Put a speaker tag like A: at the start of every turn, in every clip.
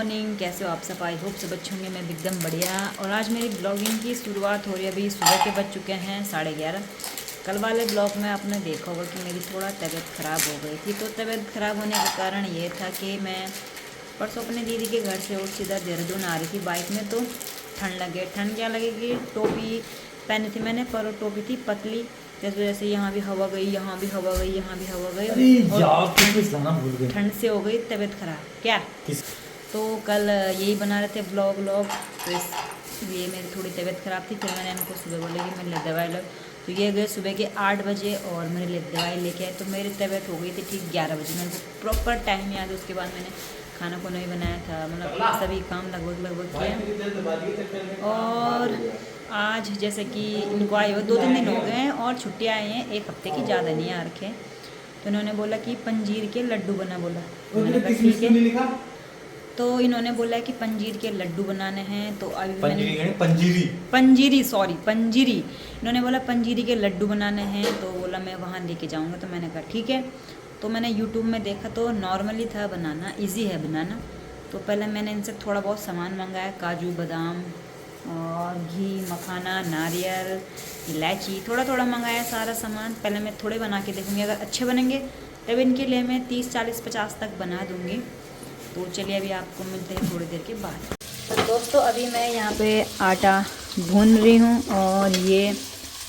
A: Morning, कैसे हो आप सब? आई होप सब अच्छे होंगे। मैं एकदम बढ़िया। और आज मेरी ब्लॉगिंग की शुरुआत हो रही है। अभी सुबह के बज चुके हैं 11:30। कल वाले ब्लॉग में आपने देखा होगा कि मेरी थोड़ा तबीयत ख़राब हो गई थी। तो तबीयत ख़राब होने का कारण ये था कि मैं परसों अपने दीदी के घर से और सीधा देहरादून आ रही थी बाइक में। तो ठंड लगे। ठंड क्या लगेगी, टोपी पहनी थी मैंने, पर टोपी थी पतली, जिस वजह से यहाँ भी हवा गई, यहाँ भी हवा गई, यहाँ भी हवा गई, और ठंड से हो गई तबीयत खराब। क्या तो कल यही बना रहे थे ब्लॉग। तो इसलिए मेरी थोड़ी तबीयत ख़राब थी। फिर मैंने इनको सुबह बोला कि मेरे लिए दवाई लो। तो ये गए सुबह के 8 बजे और मेरे लिए दवाई लेके आए। तो मेरी तबीयत हो गई थी ठीक 11 बजे। मेरे को प्रॉपर टाइम याद है। उसके बाद मैंने खाना को नहीं बनाया था, मतलब सभी काम लगभग किया। और आज जैसे कि इनको आए हुए 2-3 दिन हो गए हैं और छुट्टी आई हैं, 1 हफ्ते की, ज़्यादा नहीं आ रखे। तो इन्होंने बोला कि पंजीर के लड्डू बना, बोला मैंने कहा ठीक है। तो इन्होंने बोला कि पंजीर के लड्डू बनाने हैं। तो अभी पंजीरी इन्होंने बोला पंजीरी के लड्डू बनाने हैं। तो बोला मैं वहाँ लेके जाऊँगा। तो मैंने कहा ठीक है। तो मैंने यूट्यूब में देखा तो नॉर्मली था बनाना, इजी है बनाना। तो पहले मैंने इनसे थोड़ा बहुत सामान मंगाया, काजू बादाम और घी, मखाना, नारियल, इलायची, थोड़ा थोड़ा मंगाया सारा सामान। पहले मैं थोड़े बना के देखूँगी, अगर अच्छे बनेंगे तब इनके लिए मैं 30, 40, 50 तक बना दूँगी। तो चलिए अभी आपको मिलते हैं थोड़ी देर के बाद। तो दोस्तों अभी मैं यहाँ पे आटा भून रही हूँ और ये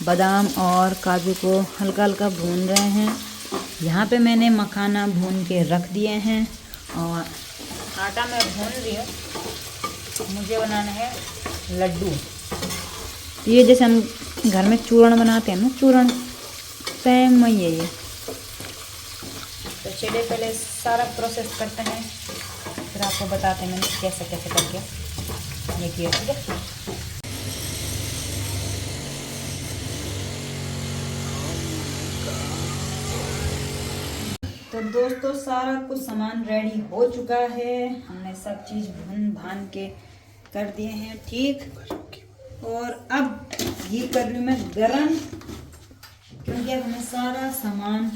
A: बादाम और काजू को हल्का हल्का भून रहे हैं। यहाँ पे मैंने मखाना भून के रख दिए हैं और आटा मैं भून रही हूँ। मुझे बनाना है लड्डू। ये जैसे हम घर में चूरण बनाते हैं ना, चूरण सेम वही है ये। तो चलिए पहले सारा प्रोसेस करते हैं, फिर आपको बताते हैं मैंने कैसे कैसे करके ये किया, ठीक है। तो दोस्तों सारा कुछ सामान रेडी हो चुका है। हमने सब चीज़ भून भान के कर दिए हैं, ठीक। और अब ये कर लूँ मैं गरम, क्योंकि अब हमें सारा सामान,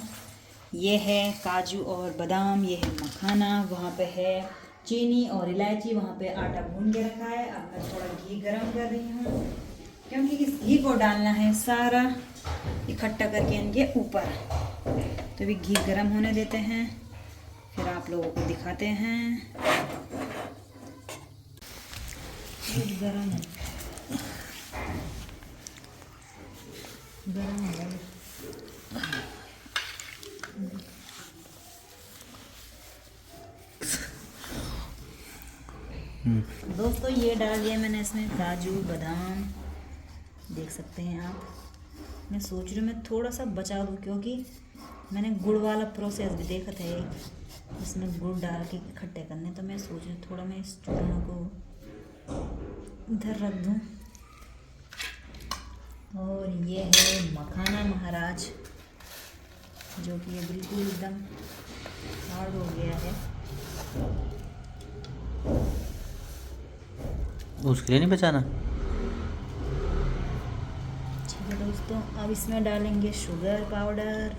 A: ये है काजू और बादाम, ये है मखाना, वहाँ पे है चीनी और इलायची, वहाँ पे आटा भून के रखा है। अब मैं थोड़ा घी गरम कर रही हूँ, क्योंकि इस घी को डालना है सारा इकट्ठा करके इनके ऊपर। तो अभी घी गरम होने देते हैं, फिर आप लोगों को दिखाते हैं। गरम है, गरम है। दोस्तों ये डाल दिया मैंने इसमें काजू बादाम, देख सकते हैं आप। मैं सोच रही हूँ मैं थोड़ा सा बचा दूँ, क्योंकि मैंने गुड़ वाला प्रोसेस भी देखा था एक, इसमें गुड़ डाल के इकट्ठे करने। तो मैं सोच रही हूँ थोड़ा मैं इस चूर्ण को इधर रख दूँ। और ये है मखाना महाराज, जो कि ये बिल्कुल एकदम हार्ड हो गया है।
B: उसके लिए नहीं बचाना।
A: ठीक है दोस्तों, अब इसमें डालेंगे शुगर पाउडर।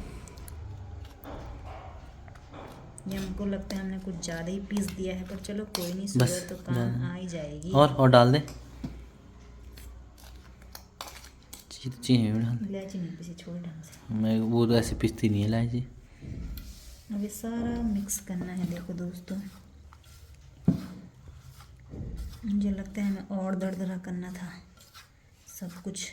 A: ये हमको लगता है हमने कुछ ज़्यादा ही पीस दिया है, पर चलो कोई नहीं, शुगर तो काम आ ही जाएगी।
B: और डाल दे। चीनी भी डाल।
A: इलायची नहीं पीसी, छोड़ ढंग से।
B: मैं वो तो ऐसे पीसती नहीं है इलायची।
A: अब ये सारा मिक्स करना है। देखो दोस्तों, मुझे लगता है हमें और दरदरा करना था सब कुछ।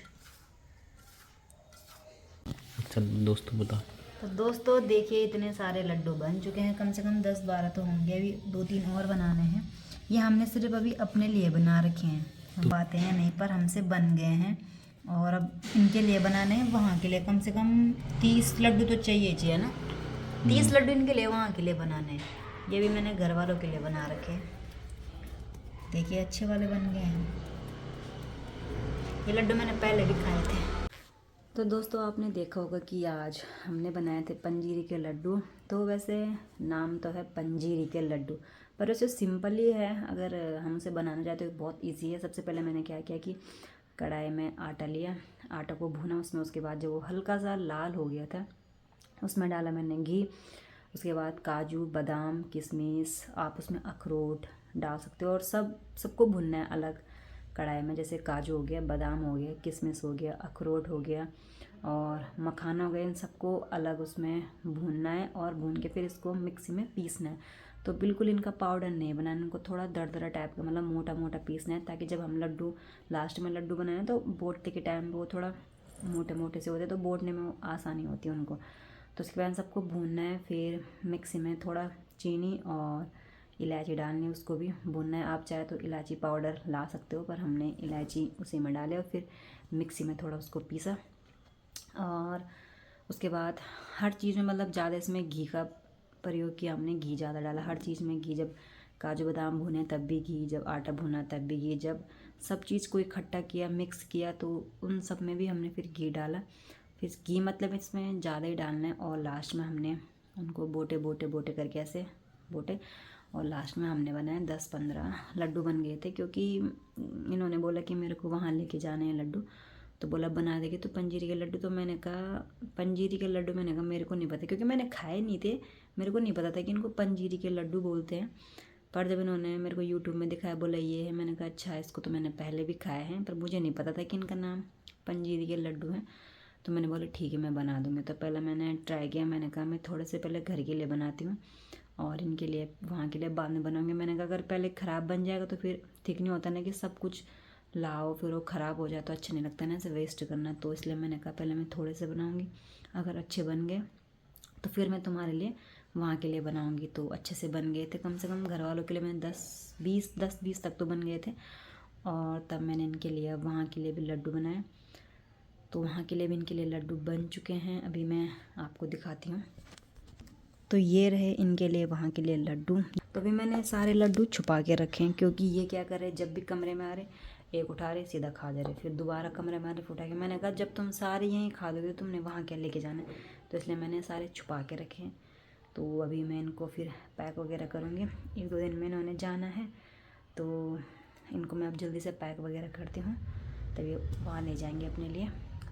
B: चल दोस्तों बता।
A: तो दोस्तों देखिए इतने सारे लड्डू बन चुके हैं, कम से कम 10-12 तो होंगे। अभी 2-3 और बनाने हैं। ये हमने सिर्फ अभी अपने लिए बना रखे हैं, हम बातें हैं नहीं, पर हमसे बन गए हैं। और अब इनके लिए बनाने हैं, वहाँ के लिए कम से कम 30 लड्डू तो चाहिए ना। 30 लड्डू इनके लिए, वहाँ के लिए बनाने हैं। ये भी मैंने घर वालों के लिए बना रखे हैं। देखिए अच्छे वाले बन गए हैं। ये लड्डू मैंने पहले भी खाए थे। तो दोस्तों आपने देखा होगा कि आज हमने बनाए थे पंजीरी के लड्डू। तो वैसे नाम तो है पंजीरी के लड्डू, पर वैसे सिंपल ही है। अगर हमसे बनाना चाहते तो बहुत इजी है। सबसे पहले मैंने क्या किया कि कढ़ाई में आटा लिया, आटा को भुना उसमें। उसके बाद जब वो हल्का सा लाल हो गया था, उसमें डाला मैंने घी। उसके बाद काजू बादाम किशमिश, आप उसमें अखरोट डाल सकते हो। और सबको भुनना है अलग कढ़ाई में, जैसे काजू हो गया, बादाम हो गया, किशमिश हो गया, अखरोट हो गया और मखाना हो गया, इन सबको अलग उसमें भूनना है और भून के फिर इसको मिक्सी में पीसना है। तो बिल्कुल इनका पाउडर नहीं बनाना, इनको थोड़ा दरदरा टाइप का, मतलब मोटा मोटा पीसना है, ताकि जब हम लड्डू लास्ट में लड्डू बनाए तो बोटते के टाइम वो थोड़ा मोटे मोटे से होते हैं, तो बोटने में आसानी होती है उनको। तो उसके बाद सबको भूनना है, फिर मिक्सी में थोड़ा चीनी और इलायची डालनी है, उसको भी भूनना है। आप चाहे तो इलायची पाउडर ला सकते हो, पर हमने इलायची उसी में डाले और फिर मिक्सी में थोड़ा उसको पीसा। और उसके बाद हर चीज़ में मतलब ज़्यादा इसमें घी का प्रयोग किया हमने, घी ज़्यादा डाला हर चीज़ में घी। जब काजू बादाम भुने तब भी घी, जब आटा भुना तब भी घी, जब सब चीज़ को इकट्ठा किया मिक्स किया तो उन सब में भी हमने फिर घी डाला। फिर घी मतलब इसमें ज़्यादा ही डालना है। और लास्ट में हमने उनको बोटे बोटे बोटे करके ऐसे बोटे, और लास्ट में हमने बनाए 10-15 लड्डू बन गए थे, क्योंकि इन्होंने बोला कि मेरे को वहाँ लेके जाने हैं लड्डू, तो बोला बना देगी तो पंजीरी के लड्डू। तो मैंने कहा पंजीरी के लड्डू, मैंने कहा मेरे को नहीं पता, क्योंकि मैंने खाए नहीं थे, मेरे को नहीं पता था कि इनको पंजीरी के लड्डू बोलते हैं। पर जब इन्होंने मेरे को यूट्यूब में दिखाया, बोला ये है, मैंने कहा अच्छा, इसको तो मैंने पहले भी खाए हैं, पर मुझे नहीं पता था कि इनका नाम पंजीरी के लड्डू हैं। तो मैंने बोला ठीक है मैं बना दूँगी। तो पहले मैंने ट्राई किया, मैंने कहा मैं थोड़े से पहले घर के लिए बनाती हूँ और इनके लिए वहाँ के लिए बाद में बनाऊँगी। मैंने कहा अगर पहले ख़राब बन जाएगा तो फिर ठीक नहीं होता ना, कि सब कुछ लाओ फिर वो ख़राब हो जाए तो अच्छा नहीं लगता ना, ऐसे वेस्ट करना। तो इसलिए मैंने कहा पहले मैं थोड़े से बनाऊँगी, अगर अच्छे बन गए तो फिर मैं तुम्हारे लिए वहाँ के लिए बनाऊँगी। तो अच्छे से बन गए थे, कम से कम घर वालों के लिए मैंने 10-20 तक तो बन गए थे। और तब मैंने इनके लिए वहाँ के लिए भी लड्डू बनाए, तो वहाँ के लिए भी इनके लिए लड्डू बन चुके हैं। अभी मैं आपको दिखाती हूँ। तो ये रहे इनके लिए वहाँ के लिए लड्डू। तो अभी मैंने सारे लड्डू छुपा के रखे हैं, क्योंकि ये क्या कर रहे, जब भी कमरे में आ रहे एक उठा रहे सीधा खा जा रहे, फिर दोबारा कमरे में आ रहे उठा के। मैंने कहा जब तुम सारे यहीं खा दोगे तो तुमने वहाँ क्या लेके जाना है, तो इसलिए मैंने सारे छुपा के रखे हैं। तो अभी मैं इनको फिर पैक वगैरह करूँगी, 1-2 दिन में इन्होंने जाना है, तो इनको मैं अब जल्दी से पैक वगैरह करती हूँ, तभी वहाँ ले जाएंगे अपने लिए।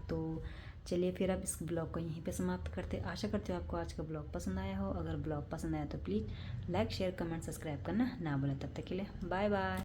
A: तो चलिए फिर अब इस ब्लॉग को यहीं पे समाप्त करते। आशा करते हो आपको आज का ब्लॉग पसंद आया हो। अगर ब्लॉग पसंद आया तो please like share comment subscribe करना ना भूलें। तब तक के लिए बाय बाय।